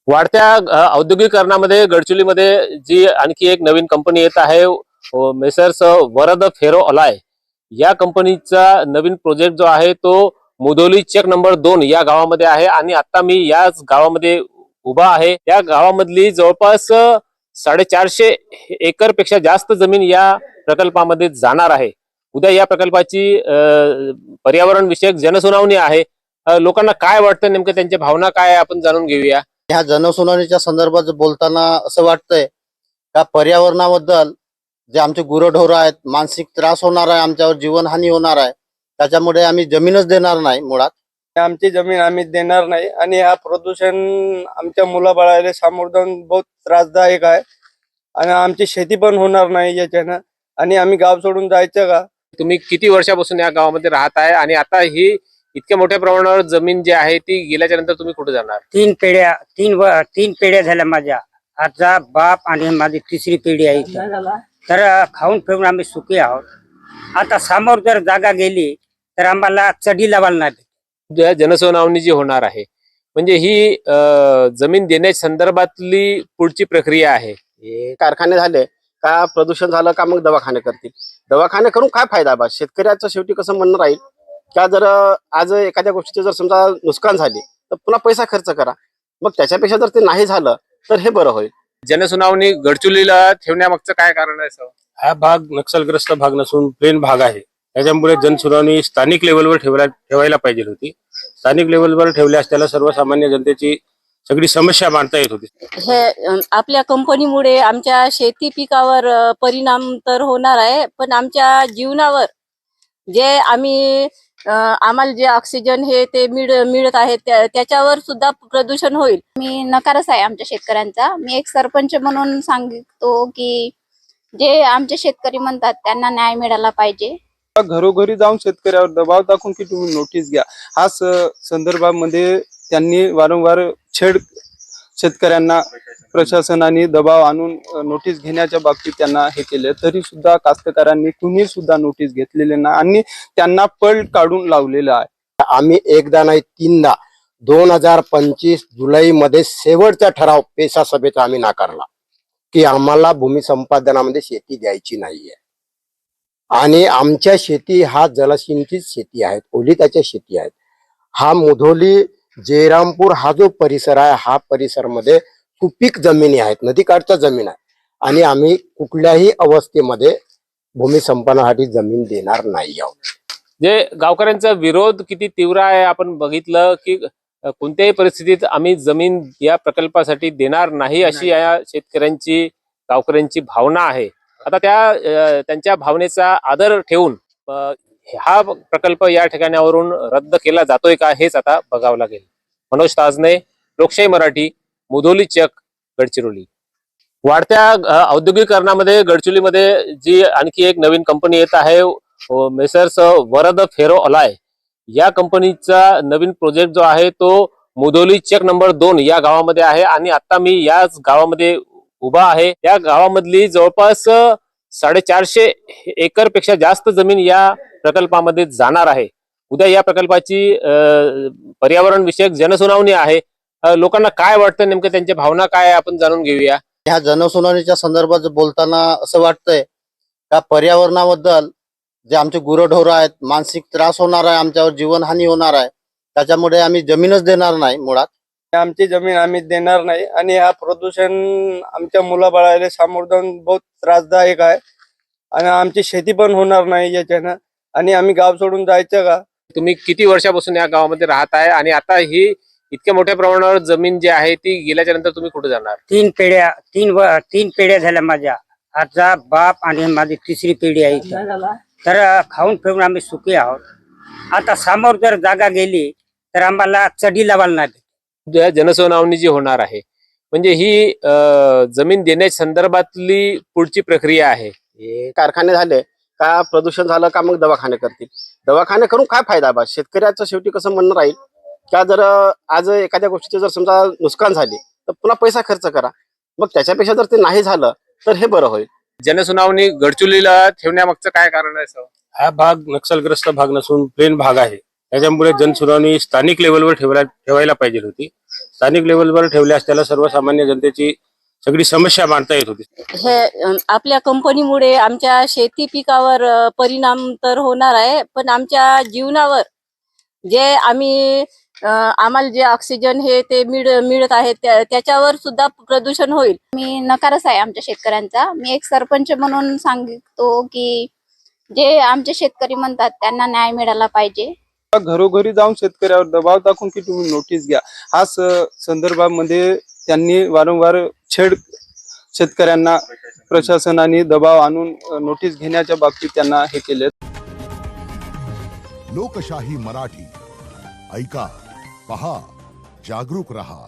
वाढत्या औद्योगिकरणामध्ये गडचिरोलीमध्ये जी आणखी एक नवीन कंपनी येत आहे मेसर्स वरद फेरो अलाय या कंपनीचा नवीन प्रोजेक्ट जो आहे तो मुधोली चेक नंबर 2 या गावामध्ये आहे आणि आता मी याच गावामध्ये उभा आहे। या गावामधली जवळपास 450 एकर पेक्षा जास्त जमीन या प्रकल्पामध्ये जाणार आहे। उद्या या प्रकल्पाची पर्यावरण विषयक जनसुनावणी आहे। लोकांना काय वाटतं, नेमकं त्यांच्या भावना काय आहे आपण जाणून घेऊया। ह्या जनसुनावणीच्या संदर्भात बोलताना असं वाटतंय का पर्यावरणाबद्दल जे आमचे गुरंढोरं आहेत, मानसिक त्रास होणार आहे, आमच्यावर जीवनहानी होणार आहे, त्याच्यामुळे आम्ही जमीनच देणार नाही। मुळात आमची जमीन आम्ही देणार नाही आणि हा प्रदूषण आमच्या मुलाबाळाला सामोरं जाऊन बहुत त्रासदायक आहे आणि आमची शेती पण होणार नाही याच्यानं। आणि आम्ही गाव सोडून जायचं का? तुम्ही किती वर्षापासून या गावामध्ये राहत आहे आणि आता ही इतक्या मोठ्या प्रमाणावर जमीन जी आहे ती गेल्याच्या नंतर तुम्ही कुठे जाणार? तीन पिढ्या झाल्या माझ्या। आजचा बाप आणि माझी तिसरी पिढी आहे इथं। तर खाऊन पिऊन आम्ही सुखी आहोत। आता समोर जर जागा गेली तर आम्हाला चढी लावायला नाही। जनसुनावणी जी होणार आहे म्हणजे ही जमीन देण्याच्या संदर्भातली पुढची प्रक्रिया आहे। हे कारखाने झाले का प्रदूषण झालं का मग दवाखाने करतील। दवाखाने करून काय फायदा बा? शेतकऱ्याचं शेवटी कसं म्हणणं राहील का जर आज एखाद्या गोष्टीचे जर समजा नुकसान झाले तर पुन्हा पैसा खर्च करा, मग त्याच्यापेक्षा जर ते नाही झालं तर हे बरं होईल। जनसुनावणी गडचिरोलीला ठेवण्यामागचं काय कारण आहे सर? हा भाग नक्षलग्रस्त भाग नसून प्लेन भाग आहे, त्याच्यामुळे जनसुनावणी स्थानिक लेवलवर ठेवायला पाहिजे होती। स्थानिक लेवलवर ठेवल्यास त्याला सर्वसामान्य जनतेची सगळी समस्या मांडता येत होती। हे आपल्या कंपनीमुळे आमच्या शेती पिकावर परिणाम तर होणार आहे, पण आमच्या जीवनावर जे आम्हाला जे ऑक्सिजन हे ते मिळत आहे त्याच्यावर सुद्धा प्रदूषण होईल। मी नकारच आहे आमच्या शेतकऱ्यांचा। मी एक सरपंच म्हणून सांगतो की जे आमचे शेतकरी म्हणतात त्यांना न्याय मिळाला पाहिजे। घरोघरी जाऊन शेतकऱ्यावर दबाव टाकून की तुम्ही नोटीस घ्या, हा संदर्भामध्ये त्यांनी वारंवार शेतकऱ्यांना प्रशासनाने दबाव आणून नोटीस घेण्याच्या बाबतीत त्यांना हे केले, तरी सुद्धा कास्तकारांनी कुणी सुद्धा नोटीस घेतलेले नाही आणि त्यांना पळ काढून लावलेलं आहे। आम्ही एकदा नाही तीनदा 2025 जुलैमध्ये शेवटचा ठराव पेसा सभेचा आम्ही नाकारला की आम्हाला भूमी संपादनामध्ये शेती द्यायची नाहीये आणि आमच्या शेती हा जलसिंचित शेती आहेत, ओलिताच्या शेती आहेत। हा मुधोली जयरामपूर हा जो परिसर आहे हा परिसर मध्ये सुपीक जमिनी आहेत, नदीकाठच्या जमीन आहे आणि आम्ही कुठल्याही अवस्थेमध्ये भूमी संपादनासाठी जमीन देणार नाही आहोत। जे गावकऱ्यांचा विरोध किती तीव्र आहे आपण बघितलं की कोणत्याही परिस्थितीत आम्ही जमीन या प्रकल्पासाठी देणार नाही अशी या शेतकऱ्यांची गावकऱ्यांची भावना आहे। आता त्यांच्या भावनेचा आदर ठेवून हा प्रकल्प या ठिकाणावरून रद्द केला जातोय का हेच आता बघावं लागेल। मनोज ताजने, लोकशाही मराठी, मुधोली चक, गडचिरोली। वाढत्या औद्योगिकरणामध्ये गडचिरोलीमध्ये जी आणखी एक नवीन कंपनी येत आहे मेसर्स वरद फेरो अलाय या कंपनीचा नवीन प्रोजेक्ट जो आहे तो मुधोली चेक नंबर 2 या गावामध्ये आहे आणि आता मी याच गावामध्ये उभा आहे। या गावामधली जवळपास 450 एकर पेक्षा जास्त जमीन या प्रकल्पामध्ये जाणार आहे। उद्या या प्रकल्पाची पर्यावरण विषयक जनसुनावणी आहे। लोकांना काय वाटतं, नेमकं त्यांच्या भावना काय आहे आपण जाणून घेऊया। ह्या जनसुनावणीच्या संदर्भात बोलताना असं वाटतंय का पर्यावरणाबद्दल जे आमचे गुरंढोरं आहेत, मानसिक त्रास होणार आहे, आमच्यावर जीवनहानी होणार आहे, त्याच्यामुळे आम्ही जमीनच देणार नाही। मुळात आमची जमीन आम्ही देणार नाही आणि हा प्रदूषण आमच्या मुलाबाळाला सामोरं जाऊन बहुत त्रासदायक आहे आणि आमची शेती पण होणार नाही याच्यानं। आणि आम्ही गाव सोडून जायचं का? तुम्ही किती वर्षापासून या गावामध्ये राहत आहे आणि आता ही इतक्या मोठ्या प्रमाणावर जमीन जी आहे ती गेल्याच्या नंतर तुम्ही कुठे जाणार? तीन पिढ्या झाल्या माझ्या। आजचा बाप आणि माझी तिसरी पिढी आहे इथं। तर खाऊन पिऊन आम्ही सुखी आहोत। आता समोर जर जागा गेली तर आम्हाला चढी लावायला नाही। जनसुनावणी जी होणार आहे म्हणजे ही जमीन देण्याच्या संदर्भातली पुढची प्रक्रिया आहे। हे कारखाने झाले का प्रदूषण झालं का मग दवाखाने करतील। दवाखाने करून काय फायदा बा? शेतकऱ्याचं शेवटी कसं म्हणणं राहील का जर आज एखाद्या गोष्टीचे जर समजा नुकसान झाले तर पुन्हा पैसा खर्च करा, मग त्याच्यापेक्षा जर ते नाही झालं तर हे बरं होईल। जनसुनावणी गडचिरोलीला ठेवण्यामागचं काय कारण आहे सर? हा भाग नक्षलग्रस्त भाग नसून प्लेन भाग आहे, त्याच्यामुळे जनसुनावणी स्थानिक लेवलवर ठेवायला पाहिजे होती। स्थानिक लेवलवर ठेवल्यास त्याला सर्वसामान्य जनतेची सगळी समस्या मांडता येत होती. हे आपल्या कंपनीमुळे आमच्या शेती पिकावर परिणाम तर होणार आहे, पण आमच्या जीवनावर जे आम्हाला जे ऑक्सिजन हे ते मिळत आहे त्याच्यावर सुद्धा प्रदूषण होईल. मी नकारच आहे आमच्या शेतकऱ्यांचा. मी एक सरपंच म्हणून सांगतो की जे आमचे शेतकरी म्हणतात त्यांना न्याय मिळाला पाहिजे. घरोघरी जाऊन शेतकऱ्यावर दबाव टाकून की तुम्ही नोटीस घ्या, हा संदर्भामध्ये त्यांनी वारंवार शेतकऱ्यांना प्रशासनाने दबाव आणून नोटीस घेण्याच्या बाबतीत त्यांना हे केले. लोकशाही मराठी ऐका, पहा, जागरूक रहा.